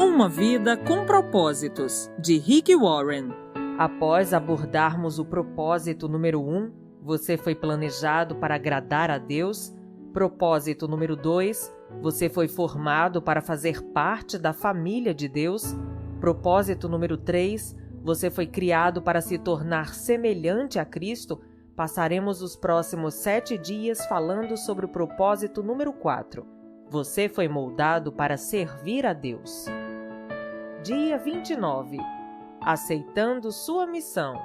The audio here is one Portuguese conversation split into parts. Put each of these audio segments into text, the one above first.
Uma Vida com Propósitos, de Rick Warren. Após abordarmos o propósito número 1, você foi planejado para agradar a Deus. Propósito número 2, você foi formado para fazer parte da família de Deus. Propósito número 3, você foi criado para se tornar semelhante a Cristo. Passaremos os próximos 7 dias falando sobre o propósito número 4. Você foi moldado para servir a Deus. Dia 29. Aceitando sua missão.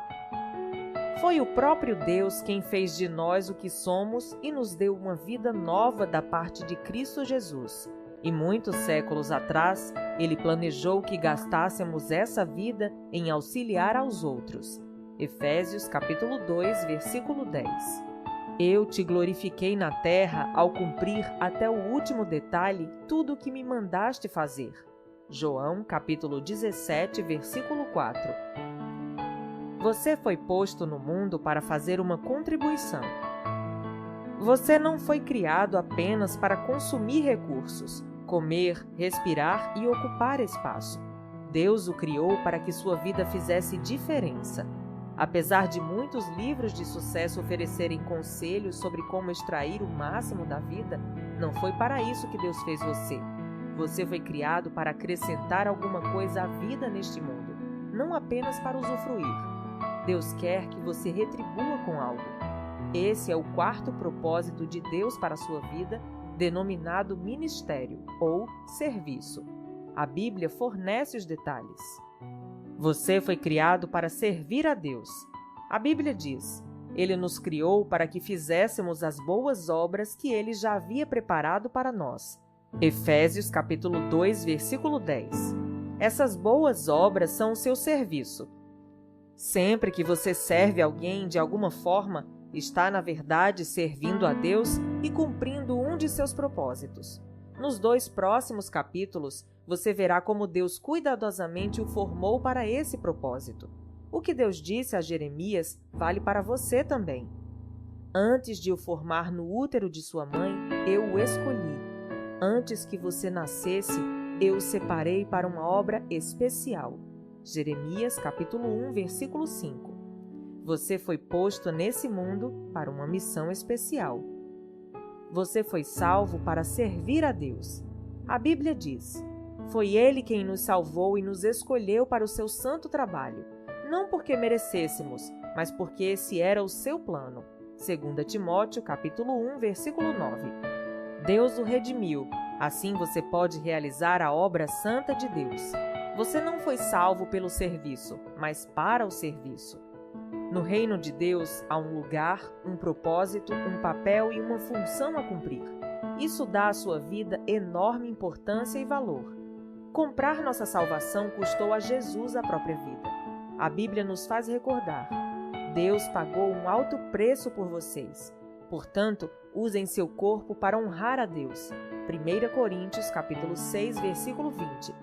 Foi o próprio Deus quem fez de nós o que somos e nos deu uma vida nova da parte de Cristo Jesus. E muitos séculos atrás, Ele planejou que gastássemos essa vida em auxiliar aos outros. Efésios capítulo 2, versículo 10. Eu te glorifiquei na terra ao cumprir até o último detalhe tudo o que me mandaste fazer. João capítulo 17, versículo 4. Você foi posto no mundo para fazer uma contribuição. Você não foi criado apenas para consumir recursos, comer, respirar e ocupar espaço. Deus o criou para que sua vida fizesse diferença. Apesar de muitos livros de sucesso oferecerem conselhos sobre como extrair o máximo da vida, não foi para isso que Deus fez você. Você foi criado para acrescentar alguma coisa à vida neste mundo, não apenas para usufruir. Deus quer que você retribua com algo. Esse é o 4º propósito de Deus para a sua vida, denominado ministério ou serviço. A Bíblia fornece os detalhes. Você foi criado para servir a Deus. A Bíblia diz: Ele nos criou para que fizéssemos as boas obras que Ele já havia preparado para nós. Efésios capítulo 2, versículo 10. Essas boas obras são o seu serviço. Sempre que você serve alguém de alguma forma, está, na verdade, servindo a Deus e cumprindo um de seus propósitos. Nos 2 próximos capítulos, você verá como Deus cuidadosamente o formou para esse propósito. O que Deus disse a Jeremias vale para você também. Antes de o formar no útero de sua mãe, eu o escolhi. Antes que você nascesse, eu o separei para uma obra especial. Jeremias capítulo 1, versículo 5. Você foi posto nesse mundo para uma missão especial. Você foi salvo para servir a Deus. A Bíblia diz: Foi Ele quem nos salvou e nos escolheu para o seu santo trabalho, não porque merecêssemos, mas porque esse era o seu plano. 2 Timóteo capítulo 1, versículo 9. Deus o redimiu, assim você pode realizar a obra santa de Deus. Você não foi salvo pelo serviço, mas para o serviço. No reino de Deus há um lugar, um propósito, um papel e uma função a cumprir. Isso dá à sua vida enorme importância e valor. Comprar nossa salvação custou a Jesus a própria vida. A Bíblia nos faz recordar: Deus pagou um alto preço por vocês. Portanto, usem seu corpo para honrar a Deus. 1 Coríntios capítulo 6, versículo 20.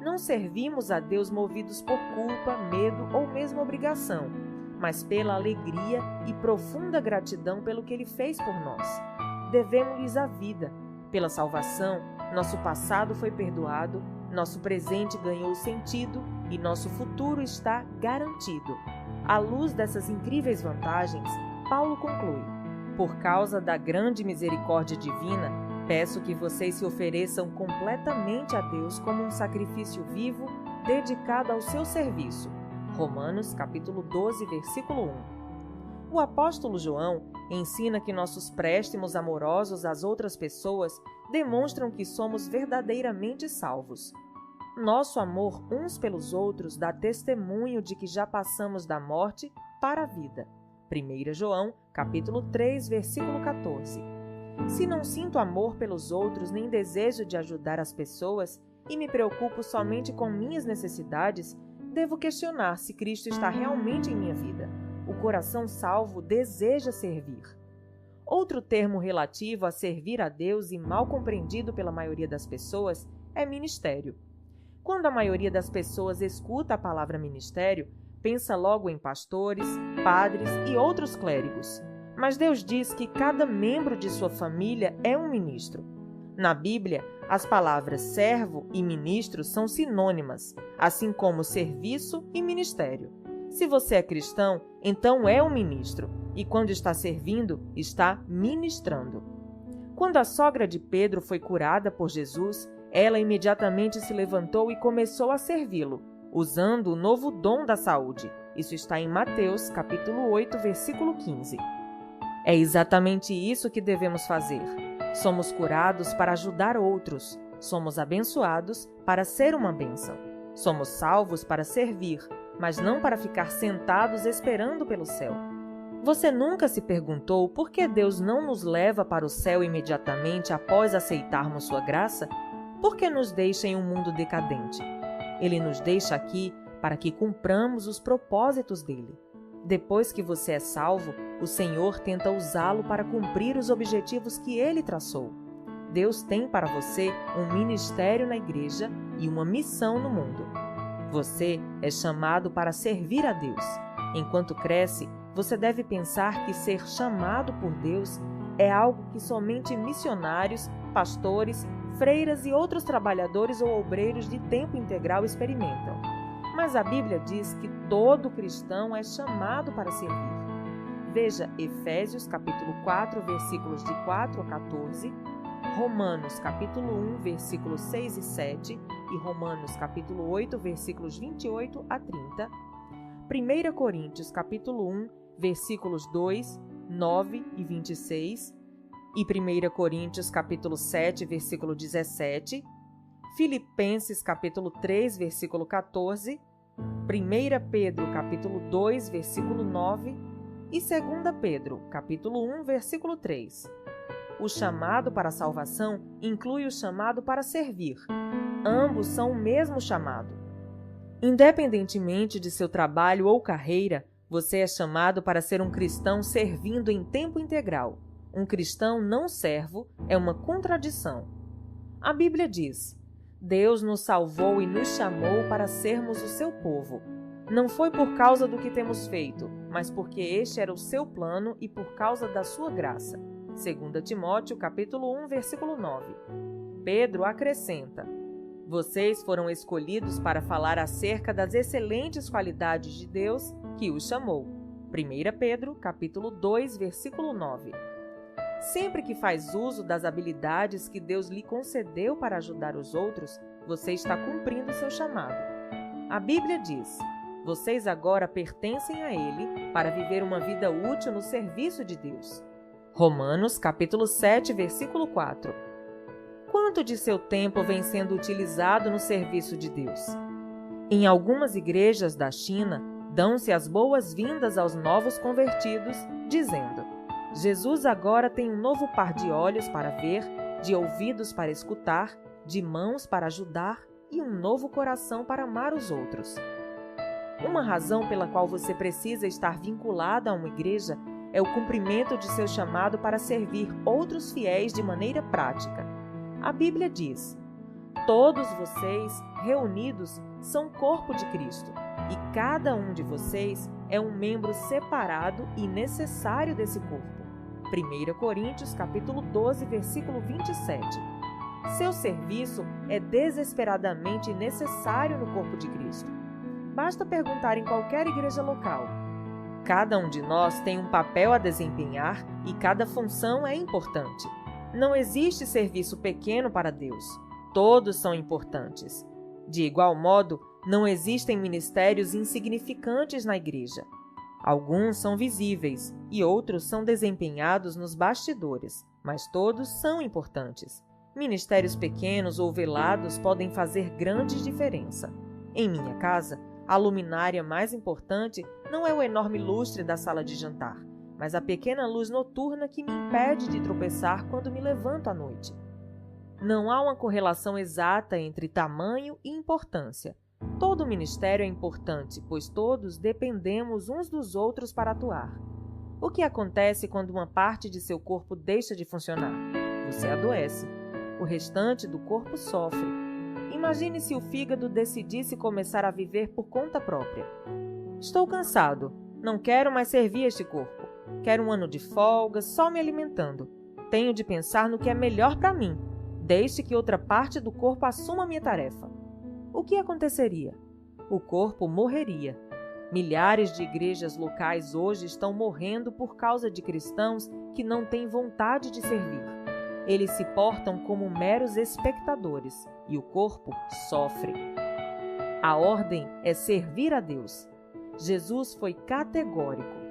Não servimos a Deus movidos por culpa, medo ou mesmo obrigação, mas pela alegria e profunda gratidão pelo que Ele fez por nós. Devemos-lhes a vida. Pela salvação, nosso passado foi perdoado, nosso presente ganhou sentido e nosso futuro está garantido. À luz dessas incríveis vantagens, Paulo conclui: Por causa da grande misericórdia divina, peço que vocês se ofereçam completamente a Deus como um sacrifício vivo, dedicado ao seu serviço. Romanos capítulo 12, versículo 1. O apóstolo João ensina que nossos préstimos amorosos às outras pessoas demonstram que somos verdadeiramente salvos. Nosso amor uns pelos outros dá testemunho de que já passamos da morte para a vida. 1 João capítulo 3, versículo 14. Se não sinto amor pelos outros nem desejo de ajudar as pessoas e me preocupo somente com minhas necessidades, devo questionar se Cristo está realmente em minha vida. O coração salvo deseja servir. Outro termo relativo a servir a Deus e mal compreendido pela maioria das pessoas é ministério. Quando a maioria das pessoas escuta a palavra ministério, pensa logo em pastores, padres e outros clérigos. Mas Deus diz que cada membro de sua família é um ministro. Na Bíblia, as palavras servo e ministro são sinônimas, assim como serviço e ministério. Se você é cristão, então é um ministro, e quando está servindo, está ministrando. Quando a sogra de Pedro foi curada por Jesus, ela imediatamente se levantou e começou a servi-lo, usando o novo dom da saúde. Isso está em Mateus, capítulo 8, versículo 15. É exatamente isso que devemos fazer. Somos curados para ajudar outros. Somos abençoados para ser uma bênção. Somos salvos para servir, mas não para ficar sentados esperando pelo céu. Você nunca se perguntou por que Deus não nos leva para o céu imediatamente após aceitarmos sua graça? Por que nos deixa em um mundo decadente? Ele nos deixa aqui para que cumpramos os propósitos dele. Depois que você é salvo, o Senhor tenta usá-lo para cumprir os objetivos que ele traçou. Deus tem para você um ministério na igreja e uma missão no mundo. Você é chamado para servir a Deus. Enquanto cresce, você deve pensar que ser chamado por Deus é algo que somente missionários, pastores, freiras e outros trabalhadores ou obreiros de tempo integral experimentam. Mas a Bíblia diz que todo cristão é chamado para servir. Veja Efésios capítulo 4, versículos de 4 a 14, Romanos capítulo 1, versículos 6 e 7 e Romanos capítulo 8, versículos 28 a 30, 1 Coríntios capítulo 1, versículos 2, 9 e 26 e 1 Coríntios capítulo 7, versículo 17, Filipenses capítulo 3, versículo 14, 1 Pedro capítulo 2, versículo 9 e 2 Pedro capítulo 1, versículo 3. O chamado para a salvação inclui o chamado para servir. Ambos são o mesmo chamado. Independentemente de seu trabalho ou carreira, você é chamado para ser um cristão servindo em tempo integral. Um cristão não servo é uma contradição. A Bíblia diz: Deus nos salvou e nos chamou para sermos o seu povo. Não foi por causa do que temos feito, mas porque este era o seu plano e por causa da sua graça. 2 Timóteo, capítulo 1, versículo 9. Pedro acrescenta: Vocês foram escolhidos para falar acerca das excelentes qualidades de Deus que os chamou. 1 Pedro, capítulo 2, versículo 9. Sempre que faz uso das habilidades que Deus lhe concedeu para ajudar os outros, você está cumprindo seu chamado. A Bíblia diz: Vocês agora pertencem a Ele para viver uma vida útil no serviço de Deus. Romanos, capítulo 7, versículo 4. Quanto de seu tempo vem sendo utilizado no serviço de Deus? Em algumas igrejas da China, dão-se as boas-vindas aos novos convertidos, dizendo: Jesus agora tem um novo par de olhos para ver, de ouvidos para escutar, de mãos para ajudar e um novo coração para amar os outros. Uma razão pela qual você precisa estar vinculado a uma igreja é o cumprimento de seu chamado para servir outros fiéis de maneira prática. A Bíblia diz: Todos vocês, reunidos, são corpo de Cristo, e cada um de vocês é um membro separado e necessário desse corpo. 1 Coríntios, capítulo 12, versículo 27. Seu serviço é desesperadamente necessário no corpo de Cristo. Basta perguntar em qualquer igreja local. Cada um de nós tem um papel a desempenhar e cada função é importante. Não existe serviço pequeno para Deus. Todos são importantes. De igual modo, não existem ministérios insignificantes na igreja. Alguns são visíveis e outros são desempenhados nos bastidores, mas todos são importantes. Ministérios pequenos ou velados podem fazer grande diferença. Em minha casa, a luminária mais importante não é o enorme lustre da sala de jantar, mas a pequena luz noturna que me impede de tropeçar quando me levanto à noite. Não há uma correlação exata entre tamanho e importância. Todo ministério é importante, pois todos dependemos uns dos outros para atuar. O que acontece quando uma parte de seu corpo deixa de funcionar? Você adoece. O restante do corpo sofre. Imagine se o fígado decidisse começar a viver por conta própria. Estou cansado. Não quero mais servir este corpo. Quero um ano de folga, só me alimentando. Tenho de pensar no que é melhor para mim. deixe que outra parte do corpo assuma minha tarefa. O que aconteceria? O corpo morreria. Milhares de igrejas locais hoje estão morrendo por causa de cristãos que não têm vontade de servir. Eles se portam como meros espectadores e o corpo sofre. A ordem é servir a Deus. Jesus foi categórico.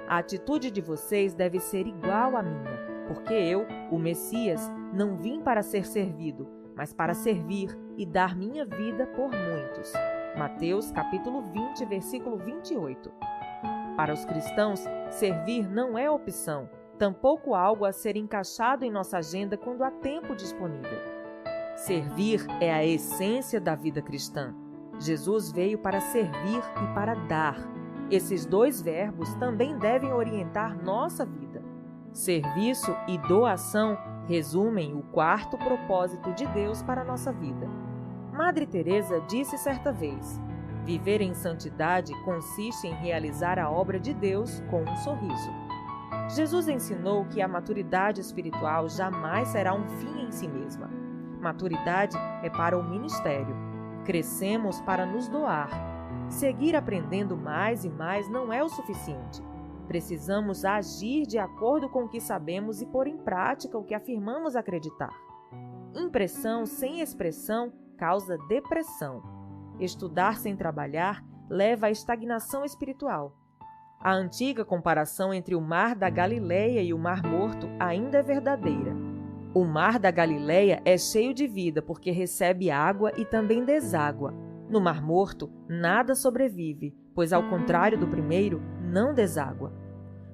A atitude de vocês deve ser igual à minha, porque eu, o Messias, não vim para ser servido, mas para servir e dar minha vida por muitos. Mateus capítulo 20, versículo 28. Para os cristãos, servir não é opção, tampouco algo a ser encaixado em nossa agenda quando há tempo disponível. Servir é a essência da vida cristã. Jesus veio para servir e para dar. Esses dois verbos também devem orientar nossa vida. Serviço e doação resumem o quarto propósito de Deus para a nossa vida. Madre Teresa disse certa vez: viver em santidade consiste em realizar a obra de Deus com um sorriso. Jesus ensinou que a maturidade espiritual jamais será um fim em si mesma. Maturidade é para o ministério. Crescemos para nos doar. Seguir aprendendo mais e mais não é o suficiente. Precisamos agir de acordo com o que sabemos e pôr em prática o que afirmamos acreditar. Impressão sem expressão causa depressão. Estudar sem trabalhar leva à estagnação espiritual. A antiga comparação entre o mar da Galileia e o Mar Morto ainda é verdadeira. O mar da Galileia é cheio de vida porque recebe água e também deságua. No Mar Morto, nada sobrevive, pois ao contrário do primeiro, não deságua.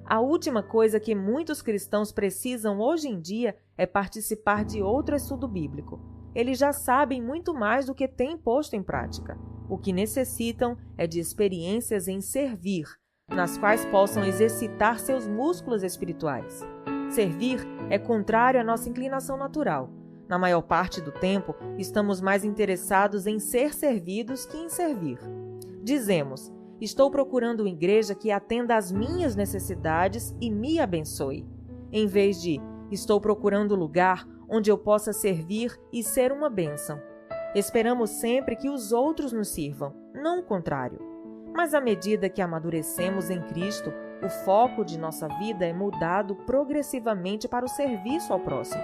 A última coisa que muitos cristãos precisam hoje em dia é participar de outro estudo bíblico. Eles já sabem muito mais do que têm posto em prática. O que necessitam é de experiências em servir, nas quais possam exercitar seus músculos espirituais. Servir é contrário à nossa inclinação natural. Na maior parte do tempo, estamos mais interessados em ser servidos que em servir. Dizemos: estou procurando uma igreja que atenda às minhas necessidades e me abençoe, em vez de estou procurando lugar onde eu possa servir e ser uma bênção. Esperamos sempre que os outros nos sirvam, não o contrário. Mas à medida que amadurecemos em Cristo, o foco de nossa vida é mudado progressivamente para o serviço ao próximo.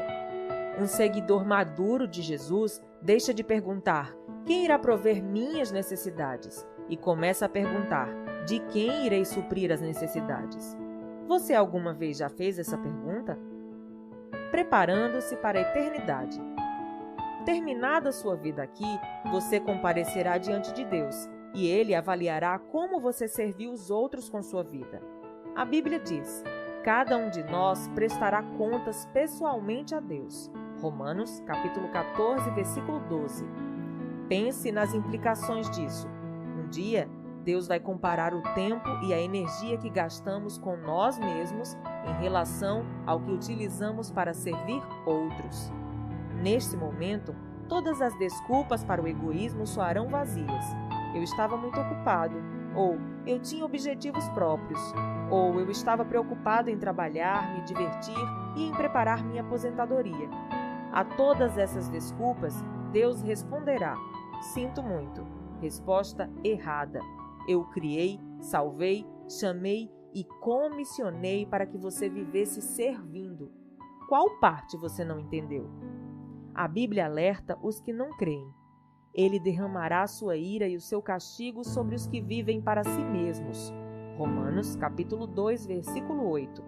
Um seguidor maduro de Jesus deixa de perguntar: quem irá prover minhas necessidades? E começa a perguntar: de quem irei suprir as necessidades? Você alguma vez já fez essa pergunta? Preparando-se para a eternidade. Terminada sua vida aqui, você comparecerá diante de Deus e Ele avaliará como você serviu os outros com sua vida. A Bíblia diz: cada um de nós prestará contas pessoalmente a Deus. Romanos, capítulo 14, versículo 12. Pense nas implicações disso. Um dia, Deus vai comparar o tempo e a energia que gastamos com nós mesmos em relação ao que utilizamos para servir outros. Neste momento, todas as desculpas para o egoísmo soarão vazias. Eu estava muito ocupado, ou eu tinha objetivos próprios, ou eu estava preocupado em trabalhar, me divertir e em preparar minha aposentadoria. A todas essas desculpas, Deus responderá: sinto muito. Resposta errada. Eu o criei, salvei, chamei e comissionei para que você vivesse servindo. Qual parte você não entendeu? A Bíblia alerta os que não creem. Ele derramará sua ira e o seu castigo sobre os que vivem para si mesmos. Romanos, capítulo 2, versículo 8.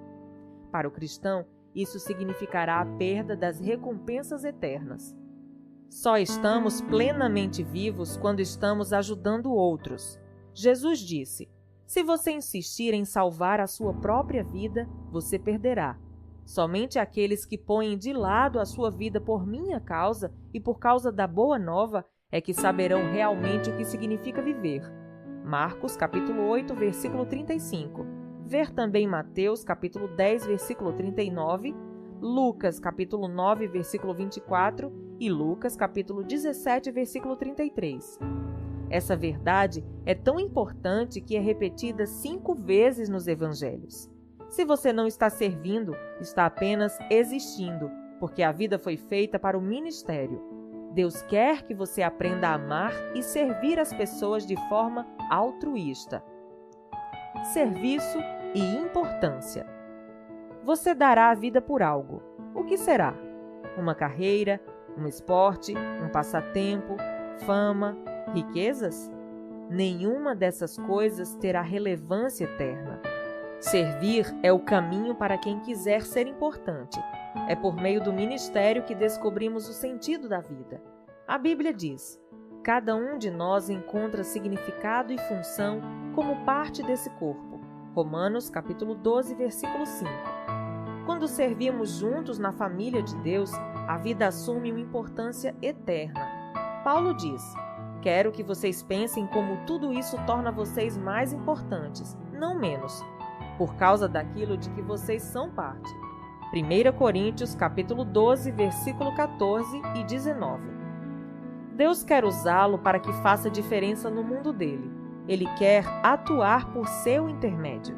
Para o cristão, isso significará a perda das recompensas eternas. Só estamos plenamente vivos quando estamos ajudando outros. Jesus disse: se você insistir em salvar a sua própria vida, você perderá. Somente aqueles que põem de lado a sua vida por minha causa e por causa da boa nova é que saberão realmente o que significa viver. Marcos, capítulo 8, versículo 35. Ver também Mateus, capítulo 10, versículo 39, Lucas, capítulo 9, versículo 24 e Lucas, capítulo 17, versículo 33. Essa verdade é tão importante que é repetida 5 vezes nos evangelhos. Se você não está servindo, está apenas existindo, porque a vida foi feita para o ministério. Deus quer que você aprenda a amar e servir as pessoas de forma altruísta. Serviço e importância. Você dará a vida por algo. O que será? Uma carreira, um esporte, um passatempo, fama, riquezas? Nenhuma dessas coisas terá relevância eterna. Servir é o caminho para quem quiser ser importante. É por meio do ministério que descobrimos o sentido da vida. A Bíblia diz: cada um de nós encontra significado e função como parte desse corpo. Romanos capítulo 12, versículo 5. Quando servimos juntos na família de Deus, a vida assume uma importância eterna. Paulo diz: quero que vocês pensem como tudo isso torna vocês mais importantes, não menos, por causa daquilo de que vocês são parte. 1 Coríntios capítulo 12, versículo 14 e 19. Deus quer usá-lo para que faça diferença no mundo dele. Ele quer atuar por seu intermédio.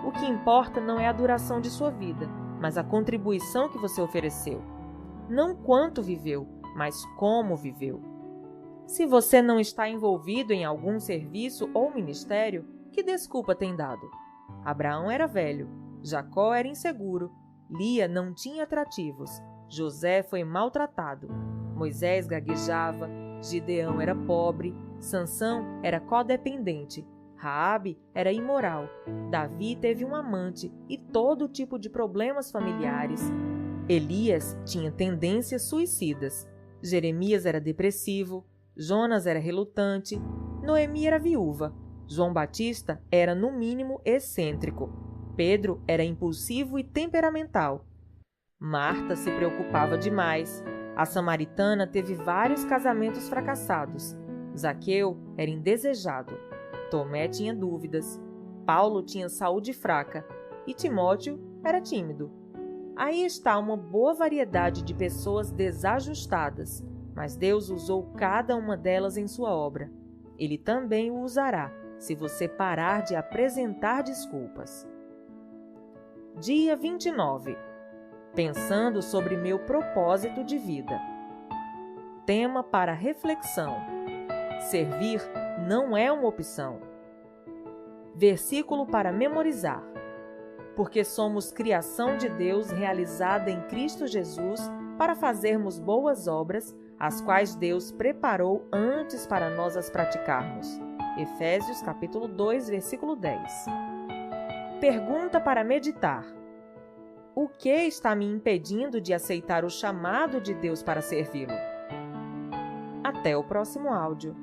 O que importa não é a duração de sua vida, mas a contribuição que você ofereceu. Não quanto viveu, mas como viveu. Se você não está envolvido em algum serviço ou ministério, que desculpa tem dado? Abraão era velho, Jacó era inseguro, Lia não tinha atrativos, José foi maltratado, Moisés gaguejava, Gideão era pobre, Sansão era codependente, Raabe era imoral, Davi teve um amante e todo tipo de problemas familiares. Elias tinha tendências suicidas, Jeremias era depressivo, Jonas era relutante, Noemi era viúva, João Batista era, no mínimo, excêntrico, Pedro era impulsivo e temperamental. Marta se preocupava demais, a samaritana teve vários casamentos fracassados, Zaqueu era indesejado, Tomé tinha dúvidas, Paulo tinha saúde fraca e Timóteo era tímido. Aí está uma boa variedade de pessoas desajustadas, mas Deus usou cada uma delas em sua obra. Ele também o usará, se você parar de apresentar desculpas. Dia 29. Pensando sobre meu propósito de vida. Tema para reflexão. Servir não é uma opção. Versículo para memorizar. Porque somos criação de Deus realizada em Cristo Jesus para fazermos boas obras, as quais Deus preparou antes para nós as praticarmos. Efésios capítulo 2, versículo 10. Pergunta para meditar. O que está me impedindo de aceitar o chamado de Deus para servi-lo? Até o próximo áudio.